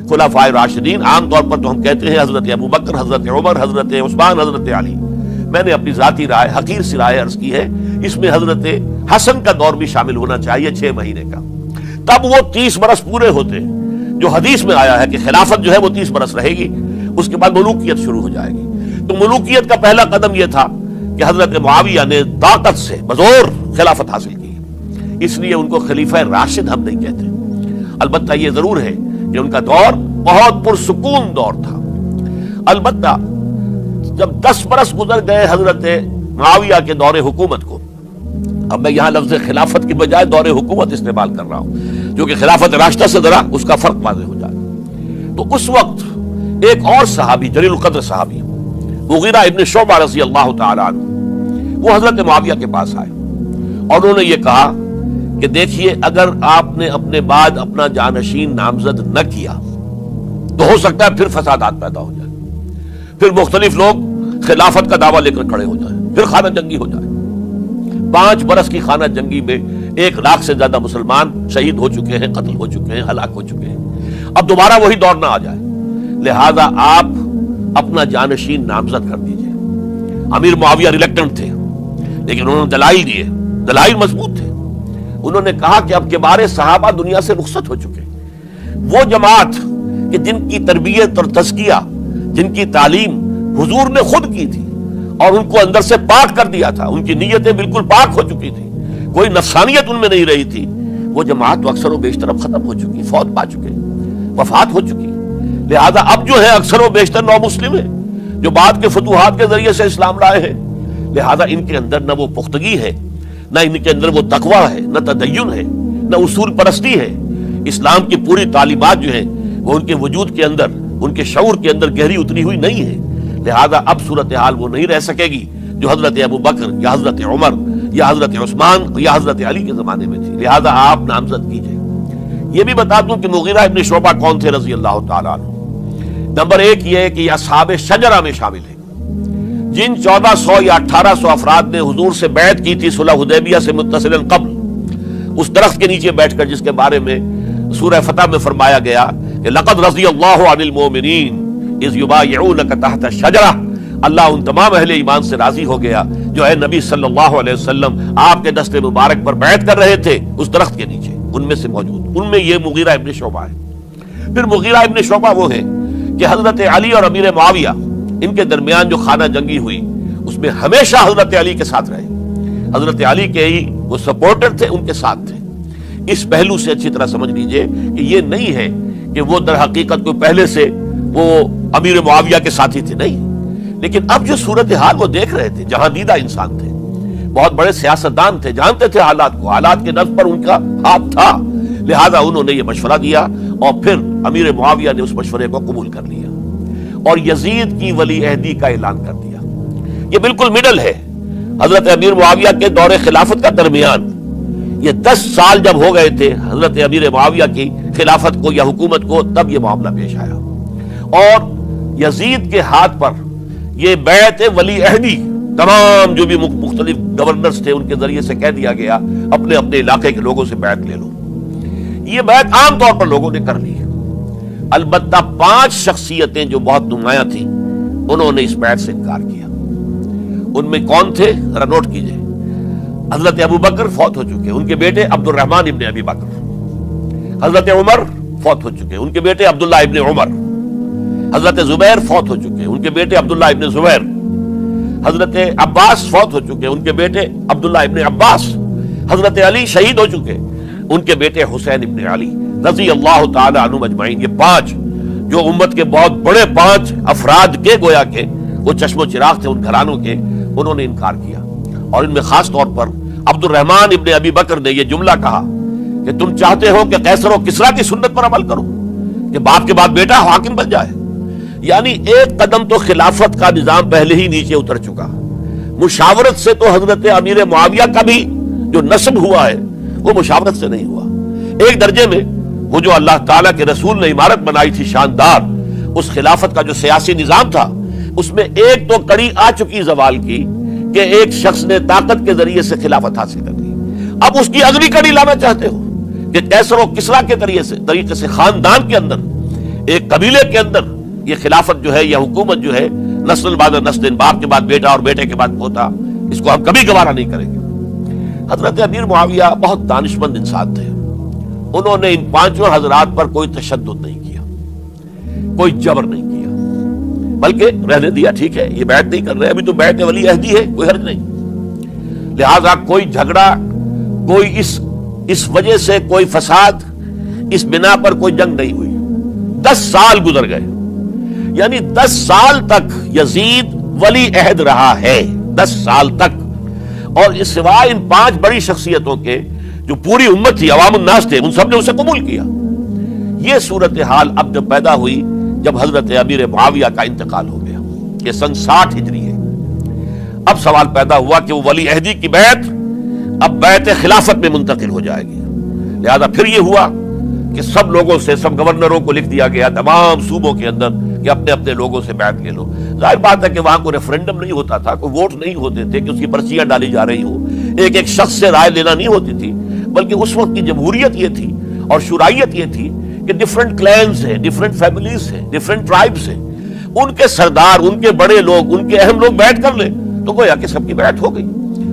خلفائے راشدین عام طور پر تو ہم کہتے ہیں حضرت ابو بکر، حضرت عمر، حضرت عثمان، حضرت علی. میں نے اپنی ذاتی رائے، حقیر سی رائے عرض کی ہے، اس میں حضرت حسن کا دور بھی شامل ہونا چاہیے 6 مہینے کا. تب وہ 30 برس پورے ہوتے ہیں جو حدیث میں آیا ہے کہ خلافت جو ہے وہ 30 برس رہے گی، اس کے بعد ملوکیت شروع ہو جائے گی. تو ملوکیت کا پہلا قدم یہ تھا کہ حضرت معاویہ نے طاقت سے بزور خلافت حاصل کی، اس لیے ان کو خلیفہ راشد ہم نہیں کہتے. البتہ یہ ضرور ہے کہ ان کا دور بہت پرسکون دور تھا. البتہ جب 10 برس گزر گئے حضرت معاویہ کے دور حکومت کو، اب میں یہاں لفظ خلافت کی بجائے دور حکومت استعمال کر رہا ہوں، جو کہ خلافت راشدہ سے ذرا اس کا فرق واضح ہو جائے. تو اس وقت ایک اور صحابی، جلیل القدر صحابی مغیرہ ابن شعبہ رضی اللہ تعالی عنہ، وہ حضرت معاویہ کے پاس آئے اور انہوں نے یہ کہا کہ دیکھیے، اگر آپ نے اپنے بعد اپنا جانشین نامزد نہ کیا تو ہو سکتا ہے پھر فسادات پیدا ہو جائے، پھر مختلف لوگ خلافت کا دعویٰ لے کر کھڑے ہو جائیں، پھر خانہ جنگی ہو جائے. 5 برس کی خانہ جنگی میں 1 لاکھ سے زیادہ مسلمان شہید ہو چکے ہیں، قتل ہو چکے ہیں، ہلاک ہو چکے ہیں. اب دوبارہ وہی دور نہ آ جائے، لہذا آپ اپنا جانشین نامزد کر دیجئے. امیر معاویہ ریلیکٹنٹ تھے، لیکن انہوں نے دلائل دیے، دلائل مضبوط تھے. انہوں نے کہا کہ اب کبار صحابہ دنیا سے رخصت ہو چکے، وہ جماعت کہ جن کی تربیت اور تزکیہ، جن کی تعلیم حضور نے خود کی تھی اور ان کو اندر سے پاک کر دیا تھا، ان کی نیتیں بالکل پاک ہو چکی تھی، کوئی نفسانیت ان میں نہیں رہی تھی، وہ جماعت تو اکثر و بیشتر اب ختم ہو چکی، فوت پا چکے، وفات ہو چکی. لہذا اب جو ہے اکثر و بیشتر نو مسلم ہیں جو بعد کے فتوحات کے ذریعے سے اسلام لائے ہیں. لہذا ان کے اندر نہ وہ پختگی ہے، نہ ان کے اندر وہ تقوی ہے، نہ تدین ہے، نہ اصول پرستی ہے. اسلام کی پوری تعلیمات جو ہیں وہ ان کے وجود کے اندر، ان کے شعور کے اندر گہری اتری ہوئی نہیں ہے. لہذا اب صورتحال وہ نہیں رہ سکے گی جو حضرت ابو بکر یا حضرت عمر یا حضرت عثمان یا حضرت علی کے زمانے میں تھی. لہذا آپ نامزد کیجئے. یہ بھی بتا دوں کہ مغیرہ ابن شعبہ کون تھے رضی اللہ تعالیٰ عنہ. نمبر 1 یہ ہے کہ یہ اصحاب شجرہ میں شامل ہیں، جن 1400 یا 1800 افراد نے حضور سے بیعت کی تھی صلح حدیبیہ سے متصلا قبل، اس درخت کے نیچے بیٹھ کر، جس کے بارے میں سورہ فتح میں فرمایا گیا کہ لقد رضی اللہ عن المؤمنین اذ یبایعونک تحت الشجرہ. اللہ ان تمام اہل ایمان سے راضی ہو گیا جو اے نبی صلی اللہ علیہ وسلم آپ کے دست مبارک پر بیعت کر رہے تھے اس درخت کے نیچے، ان میں سے موجود، ان میں یہ مغیرہ ابن شعبہ ہے. پھر مغیرہ ابن شعبہ وہ ہیں کہ حضرت علی اور امیر معاویہ ان کے درمیان جو خانہ جنگی ہوئی اس میں ہمیشہ حضرت علی کے ساتھ رہے، حضرت علی کے ہی وہ سپورٹر تھے، ان کے ساتھ تھے. اس پہلو سے اچھی طرح سمجھ لیجئے کہ یہ نہیں ہے کہ وہ در حقیقت کو پہلے سے وہ امیر معاویہ کے ساتھی تھے، نہیں. لیکن اب جو صورتحال وہ دیکھ رہے تھے، جہاں دیدہ انسان تھے، بہت بڑے سیاستدان تھے، جانتے تھے حالات کو، حالات کے نفس پر ان کا ہاتھ تھا. لہذا انہوں نے یہ مشورہ دیا اور پھر امیر معاویہ نے اس مشورے کو قبول کر لیا اور یزید کی ولی عہدی کا اعلان کر دیا. یہ بالکل مڈل ہے حضرت امیر معاویہ کے دور خلافت کا درمیان. یہ 10 سال جب ہو گئے تھے حضرت امیر معاویہ کی خلافت کو یا حکومت کو، تب یہ معاملہ پیش آیا اور یزید کے ہاتھ پر یہ بیعت ولی عہدی تمام جو بھی مختلف گورنرز تھے ان کے ذریعے سے کہہ دیا گیا اپنے اپنے علاقے کے لوگوں سے بیعت لے لو. یہ بیعت عام طور پر لوگوں نے کر لی. البتہ 5 شخصیتیں جو بہت نمایاں تھیں انہوں نے اس بیعت سے انکار کیا. ان میں کون تھے ذرا نوٹ کیجئے. حضرت ابو بکر فوت ہو چکے، ان کے بیٹے عبد الرحمن ابن ابی بکر. حضرت عمر فوت ہو چکے، ان کے بیٹے عبداللہ ابن عمر. حضرت زبیر فوت ہو چکے، ان کے بیٹے عبداللہ ابن زبیر. حضرت عباس فوت ہو چکے، ان کے بیٹے عبداللہ ابن عباس. حضرت علی شہید ہو چکے، ان کے بیٹے حسین ابن علی رضی اللہ تعالی عنہم اجمعین. یہ 5 جو امت کے بہت بڑے 5 افراد کے گویا کے وہ چشم و چراغ تھے ان گھرانوں کے، انہوں نے انکار کیا. اور ان میں خاص طور پر عبد الرحمن ابن ابی بکر نے یہ جملہ کہا کہ تم چاہتے ہو کہ قیصر و کسریٰ کی سنت پر عمل کرو کہ باپ کے بعد بیٹا حاکم بن جائے. یعنی ایک قدم تو خلافت کا نظام پہلے ہی نیچے اتر چکا. مشاورت سے تو حضرت امیر معاویہ کا بھی جو نسب ہوا ہے وہ مشاورت سے نہیں ہوا. ایک درجے میں وہ جو اللہ تعالیٰ کے رسول نے عمارت بنائی تھی شاندار، اس خلافت کا جو سیاسی نظام تھا اس میں ایک تو کڑی آ چکی زوال کی کہ ایک شخص نے طاقت کے ذریعے سے خلافت حاصل کر لی. اب اس کی اگلی کڑی لانا چاہتے ہو کہ قیصر و کسریٰ کے طریقے سے خاندان کے اندر ایک قبیلے کے اندر یہ خلافت جو ہے، یہ حکومت جو ہے، نسل بعد نسل، باپ کے بعد بیٹا اور بیٹے کے بعد پوتا، اس کو ہم کبھی گوارا نہیں کریں گے۔ حضرت امیر معاویہ بہت دانشمند انسان تھے، انہوں نے ان پانچوں حضرات پر کوئی تشدد نہیں کیا، کوئی جبر نہیں کیا، بلکہ رہنے دیا، ٹھیک ہے یہ بیعت نہیں کر رہے، ابھی تو بیعت ولی عہدی ہے، کوئی حرج نہیں، لہذا کوئی جھگڑا، کوئی اس وجہ سے کوئی فساد، اس بنا پر کوئی جنگ نہیں ہوئی۔ 10 سال گزر گئے، یعنی 10 سال تک یزید ولی عہد رہا ہے، 10 سال تک، اور اس سوائے ان 5 بڑی شخصیتوں کے جو پوری امت تھی، عوام الناس تھے، ان سب نے اسے قبول کیا۔ یہ صورتحال اب جب پیدا ہوئی جب حضرت امیر معاویہ کا انتقال ہو گیا، یہ سن 60 ہجری ہے، اب سوال پیدا ہوا کہ وہ ولی عہدی کی بیعت اب بیعت خلافت میں منتقل ہو جائے گی، لہذا پھر یہ ہوا کہ سب لوگوں سے، سب گورنروں کو لکھ دیا گیا تمام صوبوں کے اندر کہ اپنے اپنے لوگوں سے بیعت لے لو۔ ظاہر بات ہے کہ وہاں کوئی ریفرنڈم نہیں ہوتا تھا، کوئی ووٹ نہیں ہوتے تھے کہ اس کی پرچیاں ڈالی جا رہی ہوں، ایک ایک شخص سے رائے لینا نہیں ہوتی تھی، بلکہ اس وقت کی جمہوریت یہ تھی اور شورائیت یہ تھی کہ ڈفرنٹ کلینز ہیں، ڈفرنٹ فیملیز ہیں، ڈفرنٹ ٹرائبز ہیں، ان کے سردار، ان کے بڑے لوگ، ان کے اہم لوگ بیعت کر لیں تو گویا کہ سب کی بیعت ہو گئی۔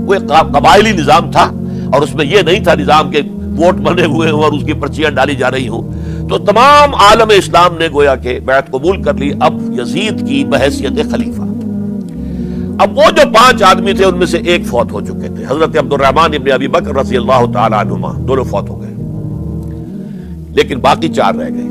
وہ ایک قبائلی نظام تھا اور اس میں یہ نہیں تھا نظام کے ووٹ بنے ہوئے ہوں اور اس کی پرچیاں ڈالی جا رہی ہوں، تو تمام عالم اسلام نے گویا کہ بیعت قبول کر لی اب یزید کی بحیثیت خلیفہ۔ اب وہ جو 5 آدمی تھے ان میں سے ایک فوت ہو چکے تھے، حضرت عبد الرحمن ابن ابی بکر رضی اللہ تعالی عنہما، دونوں فوت ہو گئے، لیکن باقی 4 رہ گئے۔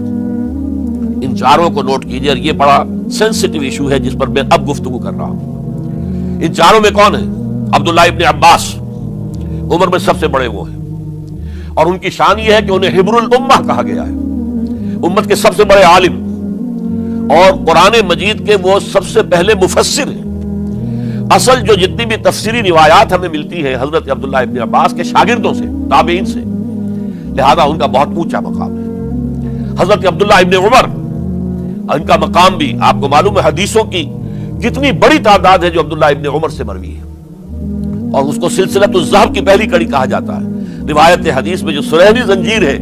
ان 4 کو نوٹ کیجئے، یہ بڑا سینسٹیو ایشو ہے جس پر میں اب گفتگو کر رہا ہوں۔ ان 4 میں کون ہیں؟ عبداللہ ابن عباس، عمر میں سب سے بڑے وہ ہیں، اور ان کی شان یہ ہے کہ انہیں حبر الامہ کہا گیا ہے، امت کے سب سے بڑے عالم، اور قرآن مجید کے وہ سب سے پہلے مفسر ہیں۔ اصل جو جتنی بھی تفسیری روایات ہمیں ملتی ہیں حضرت عبداللہ ابن عباس کے شاگردوں سے، تابعین سے، لہذا ان کا بہت اونچا مقام ہے۔ حضرت عبداللہ ابن عمر، ان کا مقام بھی آپ کو معلوم ہے، حدیثوں کی کتنی بڑی تعداد ہے جو عبداللہ ابن عمر سے مروی ہے، اور اس کو سلسلۃ الذہب کی پہلی کڑی کہا جاتا ہے۔ روایت حدیث میں جو سرہنی زنجیر ہے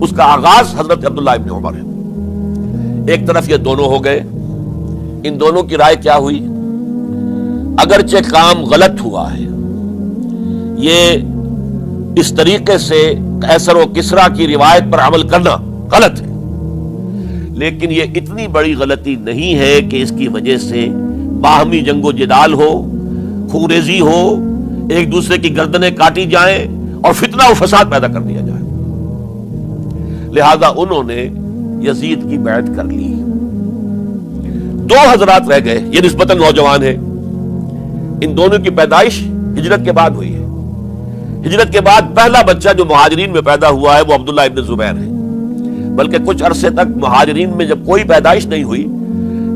اس کا آغاز حضرت عبداللہ ابن عمر ہے۔ ایک طرف یہ دونوں ہو گئے، ان دونوں کی رائے کیا ہوئی؟ اگرچہ کام غلط ہوا ہے، یہ اس طریقے سے قیصر و کسریٰ کی روایت پر عمل کرنا غلط ہے، لیکن یہ اتنی بڑی غلطی نہیں ہے کہ اس کی وجہ سے باہمی جنگ و جدال ہو، خونریزی ہو، ایک دوسرے کی گردنیں کاٹی جائیں اور فتنہ و فساد پیدا کر دیا جائے۔ لہذا انہوں نے یزید کی بیعت کر لی۔ 2 حضرات رہ گئے، یہ نسبتاً نوجوان ہیں، ان دونوں کی پیدائش ہجرت کے بعد ہوئی ہے۔ ہجرت کے بعد پہلا بچہ جو مہاجرین میں پیدا ہوا ہے وہ عبداللہ ابن زبیر ہے، بلکہ کچھ عرصے تک مہاجرین میں جب کوئی پیدائش نہیں ہوئی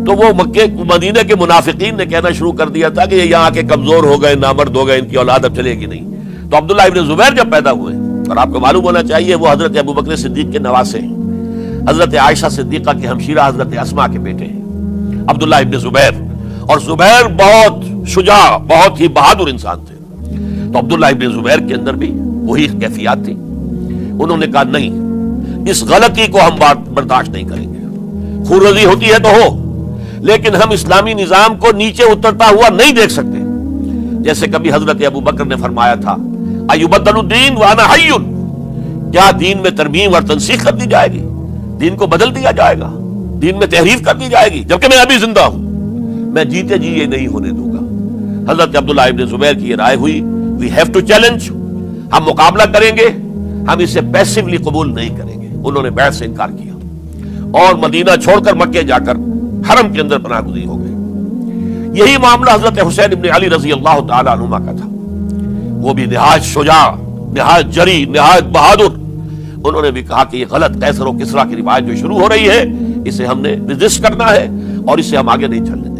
تو وہ مکے مدینہ کے منافقین نے کہنا شروع کر دیا تھا کہ یہ یہاں کے کمزور ہو گئے، نامرد ہو گئے، ان کی اولاد اب چلے گی نہیں۔ تو عبداللہ ابن زبیر جب پیدا ہوئے، اور آپ کو معلوم ہونا چاہیے وہ حضرت ابوبکر صدیق کے نواسے ہیں، حضرت عائشہ صدیقہ کے ہمشیرہ حضرت اسماء کے بیٹے ہیں عبداللہ ابن زبیر، اور زبیر بہت شجاع، بہت ہی بہادر انسان تھے۔ تو عبداللہ ابن زبیر کے اندر بھی وہی کیفیات تھی۔ انہوں نے کہا نہیں، اس غلطی کو ہم برداشت نہیں کریں گے، خونریزی ہوتی ہے تو ہو، لیکن ہم اسلامی نظام کو نیچے اترتا ہوا نہیں دیکھ سکتے۔ جیسے کبھی حضرت ابوبکر نے فرمایا تھا ایبدل الدین وانا حی، کیا دین میں ترمیم اور تنسیخ کر دی جائے گی، دین کو بدل دیا جائے گا، دین میں تحریف کر دی جائے گی، جبکہ میں ابھی زندہ ہوں، میں جیتے جی یہ نہیں ہونے دوں گا۔ حضرت عبداللہ ابن زبیر کی یہ رائے ہوئی، وی ہیو ٹو چیلنج، ہم مقابلہ کریں گے، ہم اسے پیسیولی قبول نہیں کریں گے۔ انہوں نے بیعت سے انکار کیا اور مدینہ چھوڑ کر مکے جا کر حرم کے اندر پناہ گزین ہو گئے۔ یہی معاملہ حضرت حسین ابن علی رضی اللہ تعالی عنہما کا تھا، وہ بھی نہایت شجاع، نہایت جری، نہایت بہادر۔ انہوں نے بھی کہا کہ یہ غلط قیصر و کسریٰ کی روایت جو شروع ہو رہی ہے اسے ہم نے ریزسٹ کرنا ہے اور اسے ہم آگے نہیں چلنے۔